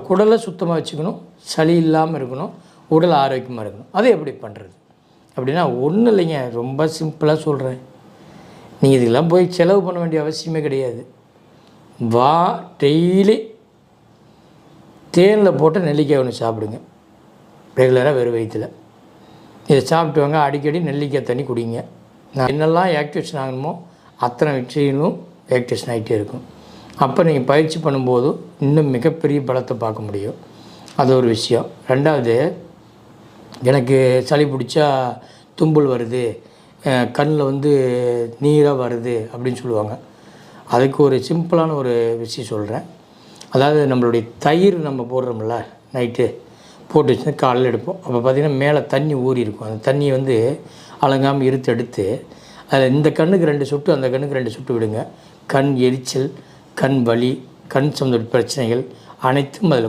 குடலை சுத்தமாக வச்சுக்கணும், சளி இல்லாமல் இருக்கணும், உடல் ஆரோக்கியமாக இருக்கணும். அதை எப்படி பண்ணுறது அப்படின்னா ஒன்றும் இல்லைங்க, ரொம்ப சிம்பிளாக சொல்கிறேன். நீங்கள் இதுக்கெல்லாம் போய் செலவு பண்ண வேண்டிய அவசியமே கிடையாது. டெய்லி தேனில் போட்டு நெல்லிக்காய் ஒன்று சாப்பிடுங்க, ரெகுலராக வெறும் வயிற்றில். இதை சாப்பிட்டு வாங்க, அடிக்கடி நெல்லிக்காய் தண்ணி குடிங்க. நான் என்னெல்லாம் ஆக்டிவேஷன் ஆகணுமோ அத்தனை விஷயங்களும் ஆக்டிவேஷன் ஆகிட்டே இருக்கும். அப்போ நீங்கள் பயிற்சி பண்ணும்போது இன்னும் மிகப்பெரிய பலத்தை பார்க்க முடியும். அது ஒரு விஷயம். ரெண்டாவது, எனக்கு சளி பிடிச்சா தும்பல் வருது, கண்ணில் நீராக வருது அப்படின்னு சொல்லுவாங்க. அதுக்கு ஒரு சிம்பிளான ஒரு விஷயம் சொல்கிறேன். அதாவது நம்மளுடைய தயிர் நம்ம போடுறோம்ல, நைட்டு போட்டு வச்சுன்னா காலையில் எடுப்போம். அப்போ பார்த்திங்கன்னா மேலே தண்ணி ஊறி இருக்கும். அந்த தண்ணியை அலங்காமல் எடுத்து அதில் இந்த கண்ணுக்கு 2 சொட்டு, அந்த கண்ணுக்கு 2 சொட்டு விடுங்க. கண் எரிச்சல், கண் வலி, கண் சம்பந்த பிரச்சனைகள் அனைத்தும் அதில்